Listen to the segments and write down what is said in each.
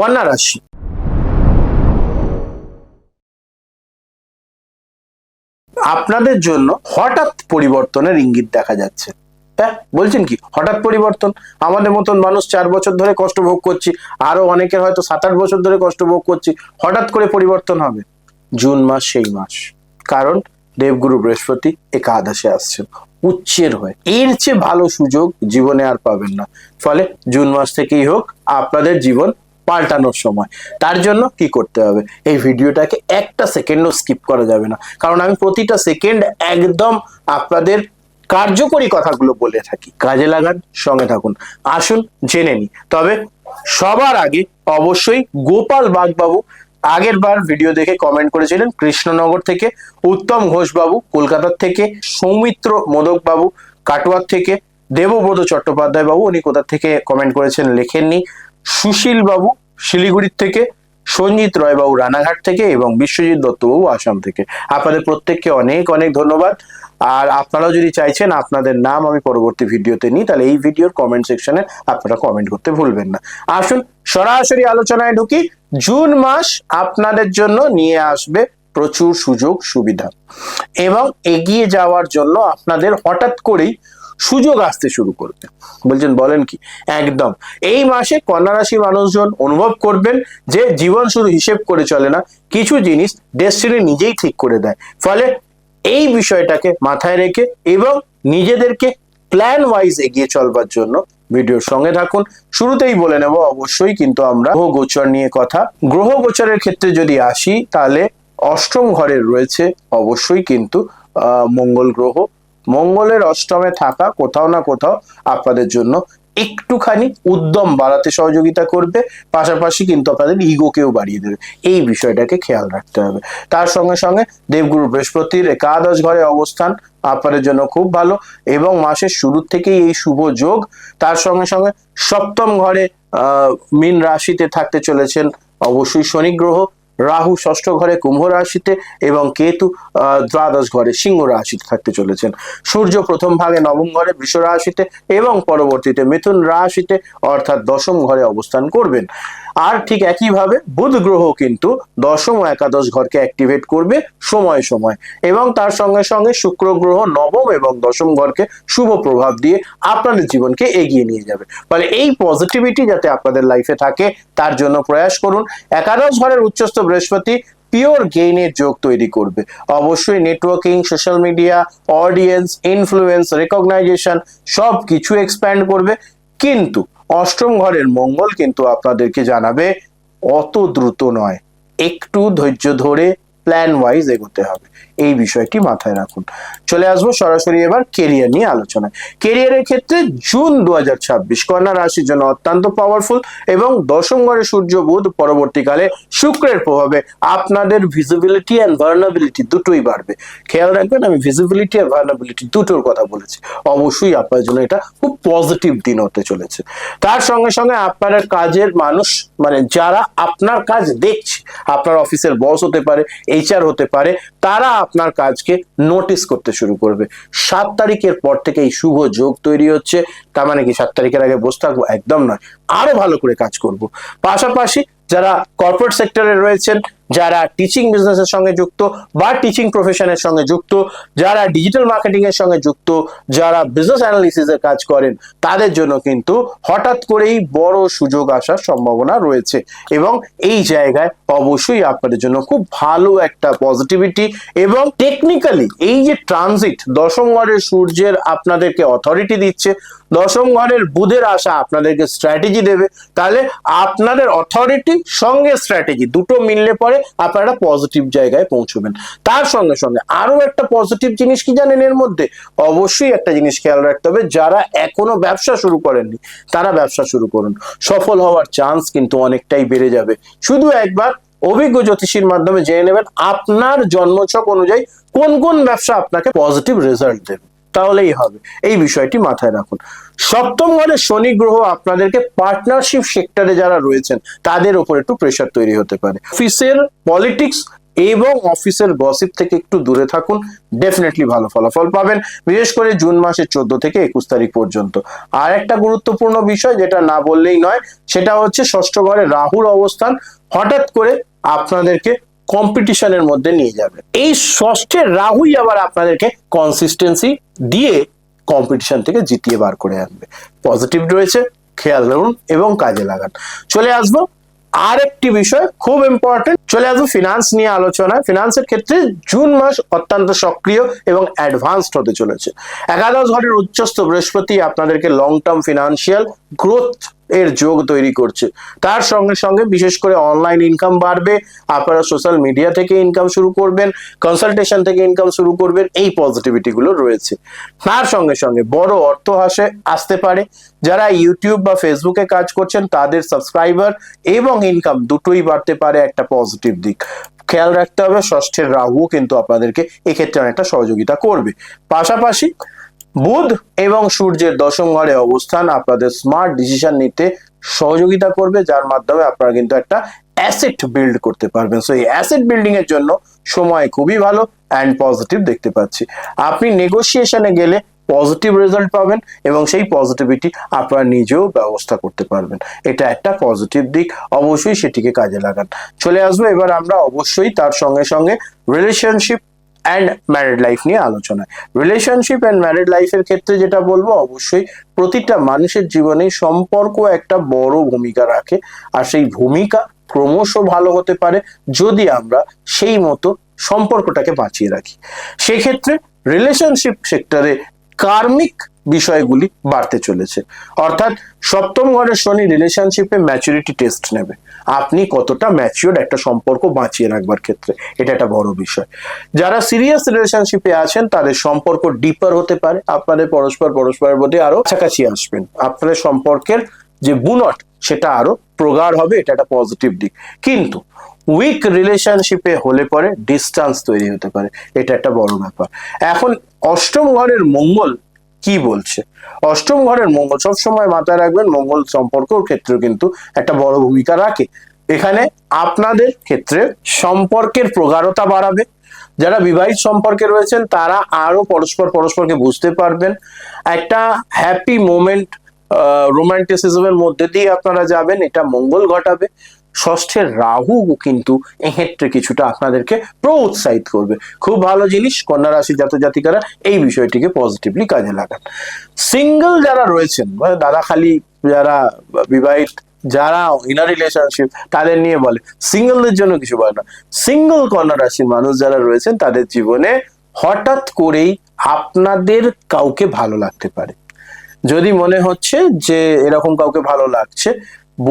কন্যা রাশি, আপনাদের জন্য হঠাৎ পরিবর্তনের ইঙ্গিত দেখা যাচ্ছে। হ্যাঁ, বলছেন কি হঠাৎ পরিবর্তন? আমাদের মতন মানুষ 4 বছর ধরে কষ্ট ভোগ করছি, আরো অনেকের হয়তো 7-8 বছর ধরে কষ্ট ভোগ করছি, হঠাৎ করে পরিবর্তন হবে। জুন মাস সেই মাস, কারণ দেবগুরু বৃহস্পতি একাদশে আসছেন উচ্চের হয়ে। এর চেয়ে ভালো সুযোগ জীবনে আর পাবেন না। ফলে জুন মাস থেকেই হোক আপনাদের জীবন পাল্টানোর সময়। তার জন্য কি করতে হবে, এই ভিডিওটাকে একটা সেকেন্ডও স্কিপ করা যাবে না, কারণ আমি প্রতিটা সেকেন্ড একদম আপনাদের কার্যকরী কথাগুলো বলে থাকি। কাজে লাগান, সঙ্গে থাকুন। আসুন জেনে নি। তবে সবার আগে অবশ্যই গোপাল বাগবাবু আগের বার ভিডিও দেখে কমেন্ট করেছিলেন কৃষ্ণনগর থেকে, উত্তম ঘোষ বাবু কলকাতার থেকে, সৌমিত্র মোদক বাবু কাটোয়ার থেকে, দেবব্রত চট্টোপাধ্যায় বাবু উনি কোথা থেকে কমেন্ট করেছেন লেখেননি, সুশীল বাবু শিলিগুড়ির থেকে, সঞ্জিত রয় বাবু রানাঘাট থেকে এবং বিশ্বজিৎ দত্তবাবু আসাম থেকে। আপনাদের প্রত্যেককে অনেক অনেক ধন্যবাদ। আর আপনারাও যদি চাইছেন আপনাদের নাম আমি পরবর্তী ভিডিওতে নিই, তাহলে এই ভিডিওর কমেন্ট সেকশনে আপনারা কমেন্ট করতে ভুলবেন না। আসুন সরাসরি আলোচনায় ঢুকি। জুন মাস আপনাদের জন্য নিয়ে আসবে প্রচুর সুযোগ সুবিধা এবং এগিয়ে যাওয়ার জন্য আপনাদের হঠাৎ করেই সুযোগ আসতে শুরু করবে। বলছেন বলেন কি? একদম। এই মাসে কন্যা রাশি মানুষজন অনুভব করবেন যে জীবন শুধু হিসেব করে চলে না, কিছু জিনিস ডেস্টিনি নিজেই ঠিক করে দেয়। ফলে এই বিষয়টাকে মাথায় রেখে এবং নিজেদেরকে প্ল্যান ওয়াইজ এগিয়ে চলবার জন্য ভিডিওর সঙ্গে থাকুন। শুরুতেই বলে নেব অবশ্যই কিন্তু আমরা গ্রহ গোচর নিয়ে কথা। গ্রহ গোচরের ক্ষেত্রে যদি আসি তাহলে অষ্টম ঘরে রয়েছে অবশ্যই কিন্তু মঙ্গল গ্রহ। মঙ্গলের অষ্টমে থাকা কোথাও না কোথাও আপনাদের জন্য একটুখানি উদ্যম বাড়াতে সহযোগিতা করবে, পাশাপাশি কিন্তু আপনাদের ইগোকেও বাড়িয়ে দেবে। এই বিষয়টাকে খেয়াল রাখতে হবে। তার সঙ্গে সঙ্গে দেবগুরু বৃহস্পতির একাদশ ঘরে অবস্থান আপনাদের জন্য খুব ভালো এবং মাসের শুরুর থেকেই এই শুভ যোগ। তার সঙ্গে সঙ্গে সপ্তম ঘরে মীন রাশিতে থাকতে চলেছেন অবশ্যই শনি গ্রহ, রাহু ষষ্ঠ ঘরে কুম্ভ রাশিতে এবং কেতু দ্বাদশ ঘরে সিংহ রাশিতে থাকতে চলেছেন। সূর্য প্রথম ভাগে নবম ঘরে বৃষ রাশিতে এবং পরবর্তীতে মিথুন রাশিতে অর্থাৎ দশম ঘরে অবস্থান করবেন। আর ঠিক একইভাবে বুধ গ্রহ কিন্তু দশম ও একাদশ ঘরকে অ্যাক্টিভেট করবে সময় সময় এবং তার সঙ্গে সঙ্গে শুক্র গ্রহ নবম এবং দশম ঘরকে শুভ প্রভাব দিয়ে আপনাদের জীবনকে এগিয়ে নিয়ে যাবে। ফলে এই পজিটিভিটি যাতে আপনাদের লাইফে থাকে তার জন্য প্রয়াস করুন। একাদশ ঘরের উচ্চস্থ বৃহস্পতি পিওর গেইনের যোগ তৈরি করবে। অবশ্যই networking, social media, audience, influence, recognition সব কিছু এক্সপ্যান্ড করবে। কিন্তু অষ্টম ঘরের মঙ্গল কিন্তু আপনাদেরকে জানাবে অত দ্রুত নয়, একটু ধৈর্য ধরে প্ল্যান ওয়াইজ এগোতে হবে। এই বিষয়টি মাথায় রাখুন। চলে আসবো সরাসরি এবার কেরিয়ার নিয়ে আলোচনায়। কেরিয়ারের ক্ষেত্রে জুন 2026 কন্যা রাশির জন্য অত্যন্ত পাওয়ারফুল এবং দশম ঘরে সূর্য বুধ পরবর্তীকালে শুক্রের প্রভাবে আপনাদের ভিজিবিলিটি এন্ড ভার্নাবিলিটি দুটোই বাড়বে। খেয়াল রাখবেন আমি ভিজিবিলিটি আর ভার্নাবিলিটি দুটোর কথা বলেছি। অবশ্যই আপনার জন্য এটা খুব পজিটিভ দিন হতে চলেছে। তার সঙ্গে সঙ্গে আপনার কাজের মানুষ মানে যারা আপনার কাজ দেখছে, আপনার অফিসের বস হতে পারে, এইচআর হতে পারে, তারা আপনার কাজকে নোটিস করতে শুরু করবে। 7 তারিখের পর থেকে এই শুভ যোগ তৈরি হচ্ছে। তার মানে কি 7 তারিখের আগে বসে থাকবো? একদম নয়, আরো ভালো করে কাজ করব। পাশাপাশি যারা কর্পোরেট সেক্টরে রয়েছেন, যারা টিচিং বিজনেসের সঙ্গে যুক্ত বা টিচিং প্রফেশনের সঙ্গে যুক্ত, যারা ডিজিটাল মার্কেটিং এর সঙ্গে যুক্ত, যারা বিজনেস অ্যানালিসিসের কাজ করেন, তাদের জন্য কিন্তু হঠাৎ করেই বড় সুযোগ আসার সম্ভাবনা রয়েছে এবং এই জায়গায় অবশ্যই আপনাদের জন্য খুব ভালো একটা পজিটিভিটি এবং টেকনিক্যালি এই যে ট্রানজিট, দশম ঘরের সূর্যের আপনাদেরকে অথরিটি দিচ্ছে, দশম ঘরের বুধের আসা আপনাদেরকে স্ট্র্যাটেজি দেবে। তাহলে আপনাদের অথরিটি সঙ্গে স্ট্র্যাটেজি দুটো মিললে পরে আপনারা পজিটিভ জায়গায় পৌঁছবেন। তার সঙ্গে সঙ্গে আরো একটা পজিটিভ জিনিস কি জানেন, এর মধ্যে অবশ্যই একটা জিনিস খেয়াল রাখতে হবে, যারা এখনো ব্যবসা শুরু করেননি তারা ব্যবসা শুরু করুন। সফল হওয়ার চান্স কিন্তু অনেকটাই বেড়ে যাবে। শুধু একবার অভিজ্ঞ জ্যোতিষীর মাধ্যমে জেনে নেবেন আপনার জন্মছক অনুযায়ী কোন কোন ব্যবসা আপনাকে পজিটিভ রেজাল্ট দেবে, তাহলেই হবে। এই বিষয়টি মাথায় রাখুন। সপ্তম ঘরে শনি গ্রহ আপনাদেরকে পার্টনারশিপ সেক্টরে যারা রয়েছেন তাদের উপর একটু প্রেশার তৈরি হতে পারে। অফিসের পলিটিক্স এবং অফিসের গসিপ থেকে একটু দূরে থাকুন, ডেফিনেটলি ভালো ফলাফল পাবেন, বিশেষ করে জুন মাসের 14 থেকে 21 তারিখ পর্যন্ত। আর একটা গুরুত্বপূর্ণ বিষয় যেটা না বললেই নয়, সেটা হচ্ছে ষষ্ঠ ঘরে রাহুর অবস্থান হঠাৎ করে আপনাদেরকে কম্পিটিশনের মধ্যে নিয়ে যাবে। এই ষষ্ঠের রাহুই আবার আপনাদেরকে কনসিস্টেন্সি দিয়ে কম্পিটিশন থেকে জিতিয়ে বার করে আনবে। পজিটিভ রয়েছে, খেয়াল রাখুন এবং কাজে লাগান। চলে আসবো আর একটি বিষয় খুব ইম্পর্টেন্ট, চলে আসবো ফিনান্স নিয়ে আলোচনায়। ফিনান্সের ক্ষেত্রে জুন মাস অত্যন্ত সক্রিয় এবং অ্যাডভান্সড হতে চলেছে। একাদশ ঘরের উচ্চস্থ বৃহস্পতি আপনাদেরকে লং টার্ম ফিনান্সিয়াল গ্রোথ এর যোগ তৈরি করছে। তার সঙ্গে সঙ্গে বিশেষ করে অনলাইন ইনকাম বাড়বে, আপনারা সোশ্যাল মিডিয়া থেকে ইনকাম শুরু করবেন, কনসালটেশন থেকে ইনকাম শুরু করবেন, এই পজিটিভিটি গুলো রয়েছে। তার সঙ্গে সঙ্গে বড় অর্থ আসতে পারে। যারা ইউটিউব বা ফেসবুকে কাজ করছেন তাদের সাবস্ক্রাইবার এবং ইনকাম দুটোই বাড়তে পারে, একটা পজিটিভ দিক। খেয়াল রাখতে হবে ষষ্ঠের রাহু কিন্তু আপনাদেরকে এক্ষেত্রে অনেকটা সহযোগিতা করবে। পাশাপাশি বুধ এবং সূর্যের দশম ঘরে অবস্থান আপনাদের স্মার্ট ডিসিশন নিতে সহযোগিতা করবে, যার মাধ্যমে আপনারা কিন্তু একটা অ্যাসেট বিল্ড করতে পারবেন। সো এই অ্যাসেট বিল্ডিং এর জন্য সময় খুবই ভালো অ্যান্ড পজিটিভ দেখতে পাচ্ছি। আপনি নেগোসিয়েশনে গেলে পজিটিভ রেজাল্ট পাবেন এবং সেই পজিটিভিটি আপনারা নিজেও ব্যবস্থা করতে পারবেন। এটা একটা পজিটিভ দিক, অবশ্যই সেটিকে কাজে লাগান। চলে আসবো এবার আমরা অবশ্যই তার সঙ্গে সঙ্গে রিলেশনশিপ অ্যান্ড ম্যারিড লাইফ নিয়ে আলোচনায়। রিলেশনশিপ অ্যান্ড ম্যারিড লাইফের ক্ষেত্রে যেটা বলবো, অবশ্যই প্রতিটা মানুষের জীবনে সম্পর্ক একটা বড় ভূমিকা রাখে, আর সেই ভূমিকা ক্রমশ ভালো হতে পারে যদি আমরা সেই মতো সম্পর্কটাকে বাঁচিয়ে রাখি। সেক্ষেত্রে রিলেশনশিপ সেক্টরে কার্মিক বিষয়গুলি বাড়তে চলেছে, অর্থাৎ সপ্তম ঘরের শনি রিলেশনশিপে ম্যাচুরিটি টেস্ট নেবে, আপনি কতটা ম্যাচিওর একটা সম্পর্ক বাঁচিয়ে রাখবার ক্ষেত্রে, এটা একটা বড় বিষয়। যারা সিরিয়াস রিলেশনশিপে আছেন তাদের সম্পর্ক ডিপার হতে পারে, আপনাদের পরস্পরের প্রতি আরো কাছাকাছি আসবেন, আপনাদের সম্পর্কের যে বুনট সেটা আরো প্রগাঢ় হবে, এটা একটা পজিটিভ দিক। কিন্তু উইক রিলেশনশিপে হলে পরে ডিস্টেন্স তৈরি হতে পারে, এটা একটা বড় ব্যাপার। এখন অষ্টম ঘরের মঙ্গল কি বলছে? অষ্টম ঘরের মঙ্গল সবসময় মাথায় রাখবেন, মঙ্গল সম্পর্কের ক্ষেত্রে কিন্তু একটা বড় ভূমিকা রাখে। এখানে আপনাদের ক্ষেত্রে সম্পর্কের প্রগাঢ়তা বাড়াবে। যারা বিবাহিত সম্পর্কে রয়েছেন তারা আরো পরস্পরকে বুঝতে পারবেন, একটা হ্যাপি মোমেন্ট রোমান্টিসিজমের মধ্যে দিয়ে আপনারা যাবেন, এটা মঙ্গল ঘটাবে। ষষ্ঠের রাহু কিন্তু এক্ষেত্রে কিছুটা আপনাদেরকে প্রোৎসাহিত করবে, খুব ভালো জিনিস। কন্যা রাশি জাতজাতিকারা এই বিষয়টিকে পজিটিভলি কাজে লাগান। সিঙ্গেল যারা রয়েছেন, দাদা খালি যারা বিবাহিত, যারা ইনার রিলেশনশিপ, তাদের নিয়ে বলে, সিঙ্গেলদের জন্য কিছু বলে না। সিঙ্গেল কন্যা রাশির মানুষ যারা রয়েছেন তাদের জীবনে হঠাৎ করেই আপনাদের কাউকে ভালো লাগতে পারে। যদি মনে হচ্ছে যে এরকম কাউকে ভালো লাগছে,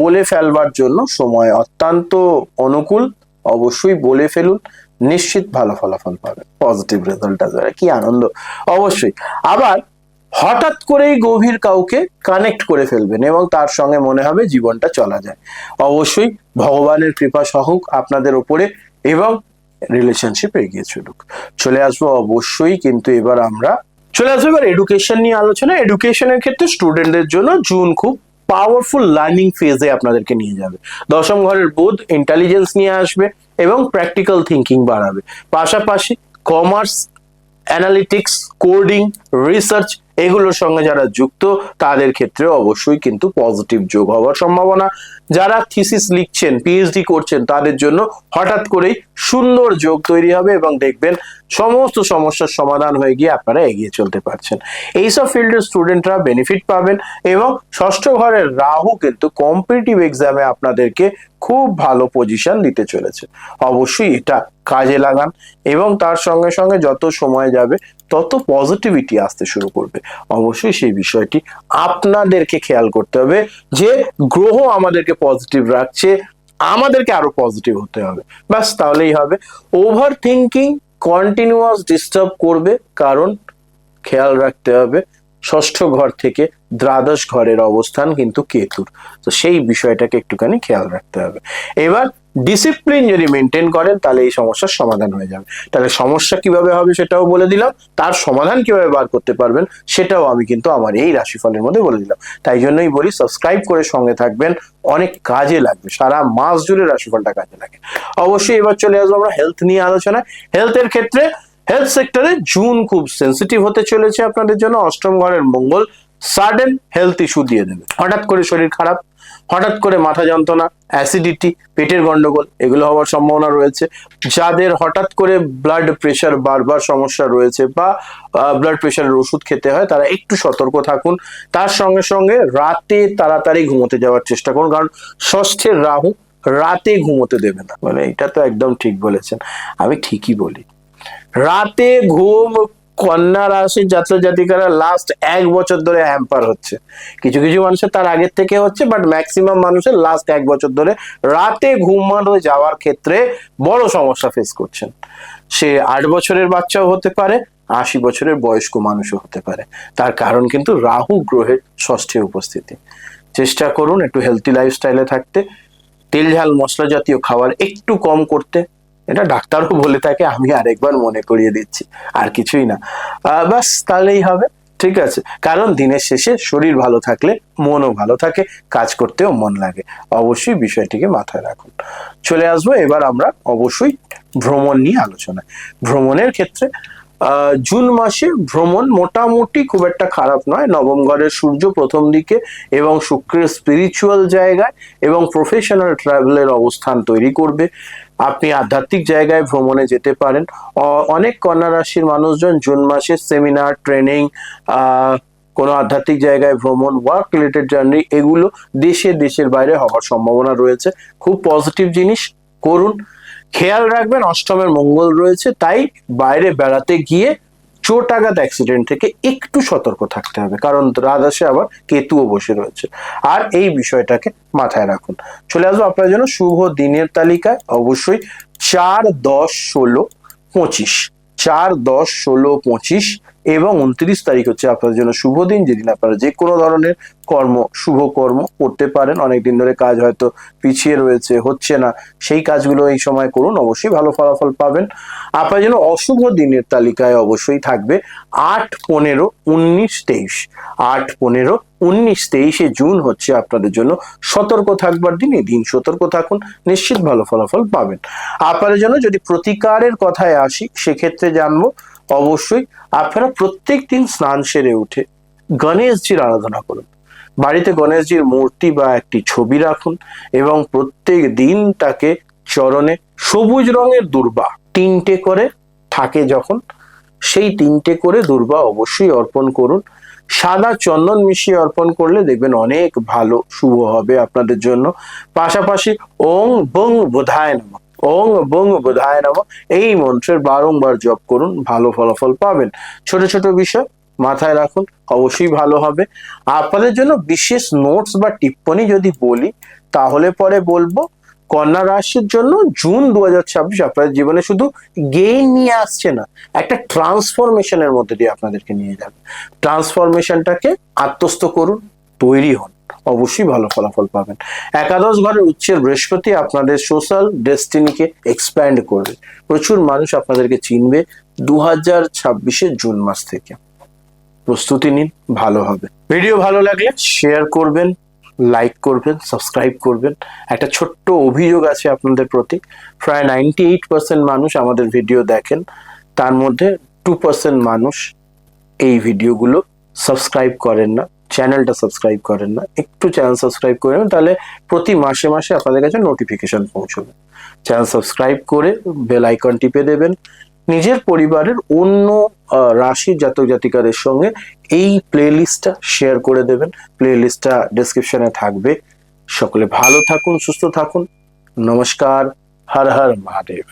বলে ফেলবার জন্য সময় অত্যন্ত অনুকূল, অবশ্যই বলে ফেলুন, নিশ্চিত ভালো ফলাফল পাবেন, পজিটিভ রেজাল্ট আসবে। কি আনন্দ! অবশ্যই আবার হঠাৎ করেই গভীর কাউকে কানেক্ট করে ফেলবেন এবং তার সঙ্গে মনে হবে জীবনটা চলা যায়। অবশ্যই ভগবানের কৃপা সহক আপনাদের উপরে এবং রিলেশনশিপ এগিয়ে চলুক। চলে আসবো অবশ্যই, কিন্তু এবার আমরা চলে আসবো এবার এডুকেশন নিয়ে আলোচনা। এডুকেশনের ক্ষেত্রে স্টুডেন্টদের জন্য জুন খুব পাওয়ারফুল লার্নিং ফেজে আপনাদেরকে নিয়ে যাবে। দশম ঘরের বুধ ইন্টেলিজেন্স নিয়ে আসবে এবং প্র্যাকটিক্যাল থিঙ্কিং বাড়াবে। পাশাপাশি কমার্স, অ্যানালিটিক্স, কোডিং, রিসার্চ এগুলোর সঙ্গে যারা যুক্ত তাদের ক্ষেত্রে অবশ্যই কিন্তু পজিটিভ যোগ হওয়ার সম্ভাবনা। যারা থিসিস লিখছেন, পিএইচডি করছেন, তাদের জন্য হঠাৎ করেই সুন্দর যোগ তৈরি হবে এবং দেখবেন সমস্ত সমস্যার সমাধান হয়ে গিয়ে আপনারা এগিয়ে চলতে পারছেন। এইসব ফিল্ডের স্টুডেন্টরা বেনিফিট পাবেন এবং ষষ্ঠ ঘরের রাহু কিন্তু কম্পিটিটিভ এক্সামে আপনাদেরকে খুব ভালো পজিশন দিতে চলেছে। অবশ্যই এটা কাজে লাগান এবং তার সঙ্গে সঙ্গে যত সময় যাবে তত পজিটিভিটি আসতে শুরু করবে। অবশ্যই সেই বিষয়টি আপনাদেরকে খেয়াল করতে হবে যে গ্রহ আমাদেরকে পজিটিভ রাখছে, আমাদেরকে আরো পজিটিভ হতে হবে, ব্যাস তাহলেই হবে। ওভার থিঙ্কিং কন্টিনিউয়াস ডিস্টার্ব করবে, কারণ খেয়াল রাখতে হবে ষষ্ঠ ঘর থেকে দ্বাদশ ঘরের অবস্থান কিন্তু কেতুর, তো সেই বিষয়টাকে একটুখানি খেয়াল রাখতে হবে। এবার ডিসিপ্লিন যদি মেনটেন করেন তাহলে এই সমস্যার সমাধান হয়ে যাবে। তাহলে সমস্যা কিভাবে হবে সেটাও বলে দিলাম, তার সমাধান কিভাবে বার করতে পারবেন সেটাও আমি কিন্তু আমার এই রাশিফলের মধ্যে বলে দিলাম। তাই জন্যই বলি সাবস্ক্রাইব করে সঙ্গে থাকবেন, অনেক কাজে লাগবে, সারা মাস জুড়ে রাশিফলটা কাজে লাগে। অবশ্যই এবার চলে আসবো আমরা হেলথ নিয়ে আলোচনায়। হেলথের ক্ষেত্রে হেলথ সেক্টরে জুন খুব সেন্সিটিভ হতে চলেছে আপনাদের জন্য। অষ্টম ঘরের মঙ্গল সাডেন হেলথ ইস্যু দিয়ে দেবে, হঠাৎ করে শরীর খারাপ, হঠাৎ করে মাথা যন্ত্রণা, অ্যাসিডিটি, পেটের গন্ডগোল এগুলো হওয়ার সম্ভাবনা রয়েছে। যাদের হঠাৎ করে ব্লাড প্রেশার বারবার সমস্যা রয়েছে বা ব্লাড প্রেশারের ওষুধ খেতে হয় তারা একটু সতর্ক থাকুন। তার সঙ্গে সঙ্গে রাতে তাড়াতাড়ি ঘুমোতে যাওয়ার চেষ্টা করুন, কারণ ষষ্ঠের রাহু রাতে ঘুমোতে দেবে না। মানে এটা তো একদম ঠিক বলেছেন, আমি ঠিকই বলি। রাতে ঘুম কন্যা রাশির জাতক জাতিকারা লাস্ট 1 বছর ধরে হ্যাম্পার হচ্ছে। কিছু কিছু মানুষের তার আগের থেকে হচ্ছে, বাট ম্যাক্সিমাম মানুষের লাস্ট 1 বছর ধরে রাতে ঘুমানো যাওয়ার ক্ষেত্রে বড় সমস্যা ফেস করছেন। সে 8 বছরের বাচ্চাও হতে পারে, 80 বছরের বয়স্ক মানুষও হতে পারে। তার কারণ কিন্তু রাহু গ্রহের ষষ্ঠে উপস্থিতি। চেষ্টা করুন একটু হেলথি লাইফস্টাইলে থাকতে, তেল ঝাল মশলা জাতীয় খাবার একটু কম করতে। এটা ডাক্তারও বলে থাকে, আমি আরেকবার মনে করিয়ে দিচ্ছি, আর কিছুই না। বাস তাহলেই হবে, ঠিক আছে। কারণ দিনের শেষে শরীর ভালো থাকলে মনও ভালো থাকে, কাজ করতেও মন লাগে। অবশ্যই বিষয়টিকে মাথায় রাখুন। চলে আসবো এবার আমরা অবশ্যই ভ্রমণ নিয়ে আলোচনায়। ভ্রমণের ক্ষেত্রে জুন মাসে ভ্রমণ মোটামুটি খুব একটা খারাপ নয়। নবম ঘরের সূর্য প্রথম দিকে এবং শুক্রের স্পিরিচুয়াল জায়গায় এবং প্রফেশনাল ট্রাভেলের অবস্থান তৈরি করবে। আপনি আধ্যাত্মিক জায়গায় ভ্রমণে যেতে পারেন। অনেক কন্যা রাশির মানুষজন জুন মাসে সেমিনার, ট্রেনিং, কোনো আধ্যাত্মিক জায়গায় ভ্রমণ, ওয়ার্ক রিলেটেড জার্নি এগুলো দেশের বাইরে হওয়ার সম্ভাবনা রয়েছে। খুব পজিটিভ জিনিস, করুন। খেয়াল রাখবেন অষ্টমের মঙ্গল রয়েছে, তাই বাইরে বেড়াতে গিয়ে চোট আঘাত অ্যাক্সিডেন্ট থেকে একটু সতর্ক থাকতে হবে, কারণ দ্বাদশে আবার কেতুও বসে রয়েছে। আর এই বিষয়টাকে মাথায় রাখুন। চলে আসবো আপনার জন্য শুভ দিনের তালিকায়। অবশ্যই 4, 10, 16, 25, 4, 10, 16, 25 এবং 29 তারিখ হচ্ছে আপনাদের জন্য শুভ দিন, যেদিন আপনারা যে কোনো ধরনের শুভ কর্ম করতে পারেন। অনেকদিন ধরে কাজ হয়তো পিছিয়ে রয়েছে, হচ্ছে না, সেই কাজগুলো এই সময় করুন, অবশ্যই ভালো ফলাফল পাবেন। আপনার জন্য অশুভ দিনের তালিকায় অবশ্যই থাকবে 8, 15, 19, 23। 8, 15, 19, 23 জুন হচ্ছে আপনাদের জন্য সতর্ক থাকবার দিন। এই দিন সতর্ক থাকুন, নিশ্চিত ভালো ফলাফল পাবেন। আপনাদের জন্য যদি প্রতিকারের কথায় আসি, সেক্ষেত্রে জানবো অবশ্যই আপনারা প্রত্যেক দিন স্নান সেরে উঠে গণেশজির আরাধনা করুন। বাড়িতে গণেশজির মূর্তি বা একটি ছবি রাখুন এবং প্রত্যেক দিন তাকে চরণে সবুজ রঙের দূর্বা 3টে করে থাকে, যখন সেই 3টে করে দূর্বা অবশ্যই অর্পণ করুন। সাদা চন্দন মিশিয়ে অর্পণ করলে দেখবেন অনেক ভালো শুভ হবে আপনাদের জন্য। পাশাপাশি ওং বং বোধায় নমঃ, ওং বং বোধায় নমঃ এই মন্ত্রের বারংবার জপ করুন, ভালো ফলাফল পাবেন। ছোট ছোট বিষয় মাথায় রাখুন, অবশ্যই ভালো হবে। আপনাদের জন্য বিশেষ নোটস বা টিপ্পনী যদি বলি, তাহলে পরে বলবো। কন্যা রাশির জন্য জুন 2026 আপনাদের জীবনে শুধু গেইন নিয়ে আসছে না, একটা ট্রান্সফরমেশনের মধ্যে দিয়ে আপনাদেরকে নিয়ে যাবে। ট্রান্সফরমেশনটাকে আত্মস্থ করুন, তৈরি হন, অবশ্যই ভালো ফলাফল পাবেন। একাদশ ঘরের উচ্চের বৃহস্পতি আপনাদের সোশ্যাল ডেস্টিনিকে এক্সপ্যান্ড করবে। প্রচুর মানুষ আপনাদেরকে চিনবে 2026 জুন মাস থেকে। প্রস্তুতি নিন, ভালো হবে। ভিডিও ভালো লাগলে শেয়ার করবেন, লাইক করবেন, সাবস্ক্রাইব করবেন। একটা ছোট্ট অভিযোগ আছে আপনাদের প্রতি, প্রায় 98% মানুষ আমাদের ভিডিও দেখেন, তার মধ্যে 2% মানুষ এই ভিডিওগুলো সাবস্ক্রাইব করেন না, চ্যানেলটা সাবস্ক্রাইব করেন না। একটু চ্যানেল সাবস্ক্রাইব করে নেবেন, তাহলে প্রতি মাসে মাসে আপনাদের কাছে নোটিফিকেশন পৌঁছবে। চ্যানেল সাবস্ক্রাইব করে বেল আইকন টিপে দেবেন। নিজের পরিবারের অন্য রাশির জাতক জাতিকাদের সঙ্গে এই প্লেলিস্টটা শেয়ার করে দেবেন। প্লেলিস্টটা ডেসক্রিপশনে থাকবে। সকলে ভালো থাকুন, সুস্থ থাকুন। নমস্কার, হর হর মহাদেব।